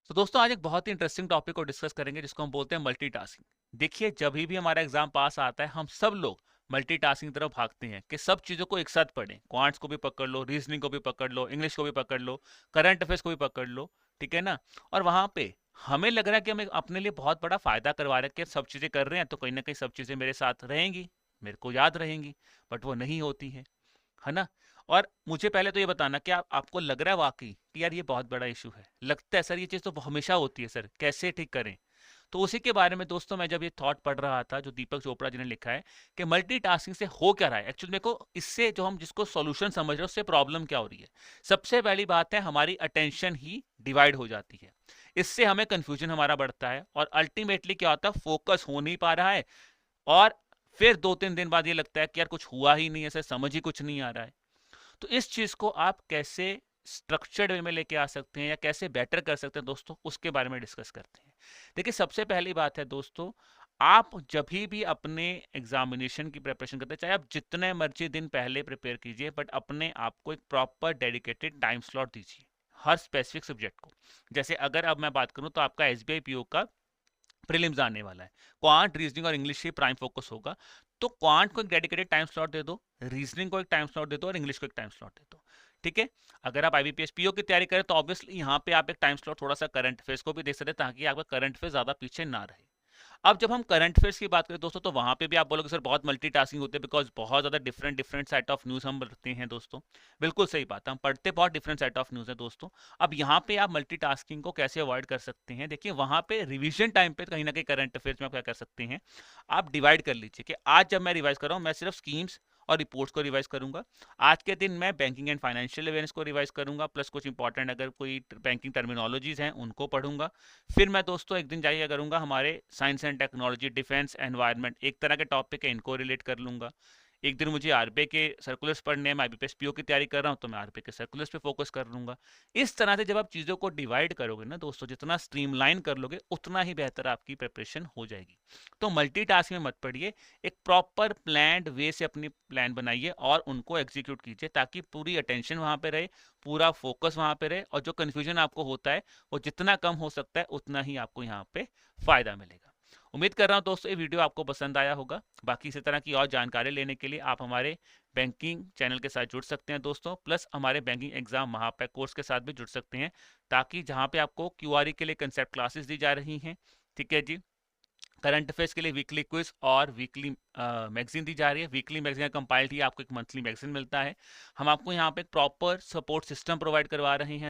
तो दोस्तों आज एक बहुत ही इंटरेस्टिंग टॉपिक को डिस्कस करेंगे जिसको हम बोलते हैं मल्टीटास्किंग। देखिए जब भी हमारा एग्जाम पास आता है हम सब लोग मल्टीटास्किंग की तरफ भागते हैं कि सब चीज़ों को एक साथ पढ़ें। क्वांट्स को भी पकड़ लो, रीजनिंग को भी पकड़ लो, इंग्लिश को भी पकड़ लो, करंट अफेयर्स को भी पकड़ लो। ठीक है ना। और वहाँ पे हमें लग रहा है कि हमें अपने लिए बहुत बड़ा फायदा करवा रहे हैं कि सब चीज़ें कर रहे हैं तो कहीं ना कहीं सब चीज़ें मेरे साथ रहेंगी, मेरे को याद रहेंगी। बट वो नहीं होती है, है ना। और मुझे पहले तो ये बताना कि आपको लग रहा है वाकई कि यार ये बहुत बड़ा इशू है, लगता है सर ये चीज़ तो हमेशा होती है सर, कैसे ठीक करें। तो उसी के बारे में दोस्तों मैं जब ये थॉट पढ़ रहा था जो दीपक चोपड़ा जी ने लिखा है कि मल्टीटास्किंग से हो क्या रहा है, एक्चुअली मेरे को इससे जो हम जिसको सॉल्यूशन समझ रहे हैं उससे प्रॉब्लम क्या हो रही है। सबसे पहली बात है हमारी अटेंशन ही डिवाइड हो जाती है। इससे हमें कंफ्यूजन हमारा बढ़ता है और अल्टीमेटली क्या होता है, फोकस हो नहीं पा रहा है। और फिर 2-3 दिन बाद ये लगता है कि यार कुछ हुआ ही नहीं है सर, समझ ही कुछ नहीं आ रहा है। तो इस चीज को आप कैसे स्ट्रक्चर्ड वे में लेके आ सकते हैं या कैसे बेटर कर सकते हैं दोस्तों, उसके बारे में डिस्कस करते हैं। देखिए सबसे पहली बात है दोस्तों, आप जब भी अपने एग्जामिनेशन की प्रिपरेशन करते हैं चाहे आप जितने मर्जी दिन पहले प्रिपेयर कीजिए, बट अपने आप को एक प्रॉपर डेडिकेटेड टाइम स्लॉट दीजिए हर स्पेसिफिक सब्जेक्ट को। जैसे अगर अब मैं बात करूं तो आपका एसबीआई पीओ का प्रीलिम्स आने वाला है, क्वांट रीजनिंग और इंग्लिश ही प्राइम फोकस होगा। तो क्वांट को एक डेडिकेटेड टाइम स्लॉट दे दो, रीजनिंग को एक टाइम स्लॉट दे दो और इंग्लिश को एक टाइम स्लॉट दे दो। ठीक है। अगर आप आईबीपीएस पीओ की तैयारी करें तो ऑब्वियसली यहाँ पे आप एक टाइम स्लॉट थोड़ा सा करंट अफेयर्स को भी दे सकते हैं ताकि आपका करंट अफेयर ज्यादा पीछे ना रहे। अब जब हम करंट अफेयर्स की बात करें दोस्तों तो वहां पे भी आप बोलोगे सर बहुत मल्टीटास्किंग होते हैं बिकॉज बहुत ज्यादा different different set of news हम पढ़ते हैं दोस्तों। बिल्कुल सही बात है, हम पढ़ते बहुत डिफरेंट सेट ऑफ न्यूज है दोस्तों। अब यहाँ पे आप मल्टीटास्किंग को कैसे अवॉइड कर सकते हैं, देखिए वहां पे रिवीजन टाइम पे कहीं ना कहीं करंट अफेयर्स में आप क्या कर सकते हैं, आप डिवाइड कर लीजिए कि आज जब मैं रिवाइज कर रहा हूँ मैं सिर्फ स्कीम्स और रिपोर्ट्स को रिवाइज करूंगा। आज के दिन मैं बैंकिंग एंड फाइनेंशियल अवेयरनेस को रिवाइज करूंगा, प्लस कुछ इंपॉर्टेंट अगर कोई बैंकिंग टर्मिनोलॉजीज हैं उनको पढ़ूंगा। फिर मैं दोस्तों एक दिन जाइए करूंगा हमारे science and technology, defence, environment, एक तरह के टॉपिक है इनको रिलेट कर लूंगा। एक दिन मुझे आरबीआई के सर्कुलर्स पढ़ने हैं, मैं आईबीपीएस पीओ की तैयारी कर रहा हूँ तो मैं आरबीआई के सर्कुलर्स पे फोकस कर लूंगा। इस तरह से जब आप चीज़ों को डिवाइड करोगे ना दोस्तों, जितना स्ट्रीमलाइन कर लोगे उतना ही बेहतर आपकी प्रिपरेशन हो जाएगी। तो मल्टीटास्क में मत पड़िए, एक प्रॉपर प्लान्ड वे से अपनी प्लान बनाइए और उनको एग्जीक्यूट कीजिए ताकि पूरी अटेंशन वहां पे रहे, पूरा फोकस वहां पे रहे और जो कन्फ्यूजन आपको होता है वो जितना कम हो सकता है उतना ही आपको यहाँ पे फायदा मिलेगा। उम्मीद कर रहा हूँ दोस्तों ये वीडियो आपको पसंद आया होगा। बाकी इसी तरह की और जानकारी लेने के लिए आप हमारे बैंकिंग चैनल के साथ जुड़ सकते हैं दोस्तों, प्लस हमारे बैंकिंग एग्जाम महापैक कोर्स के साथ भी जुड़ सकते हैं ताकि जहाँ पे आपको क्यूआरई के लिए कंसेप्ट क्लासेस दी जा रही हैं। ठीक है जी। करंट अफेयर्स के लिए वीकली क्विज और वीकली मैगजीन दी जा रही है। वीकली मैगजीन कंपाइल्ड ही आपको एक मंथली मैगजीन मिलता है। हम आपको यहाँ पे प्रॉपर सपोर्ट सिस्टम प्रोवाइड करवा रहे हैं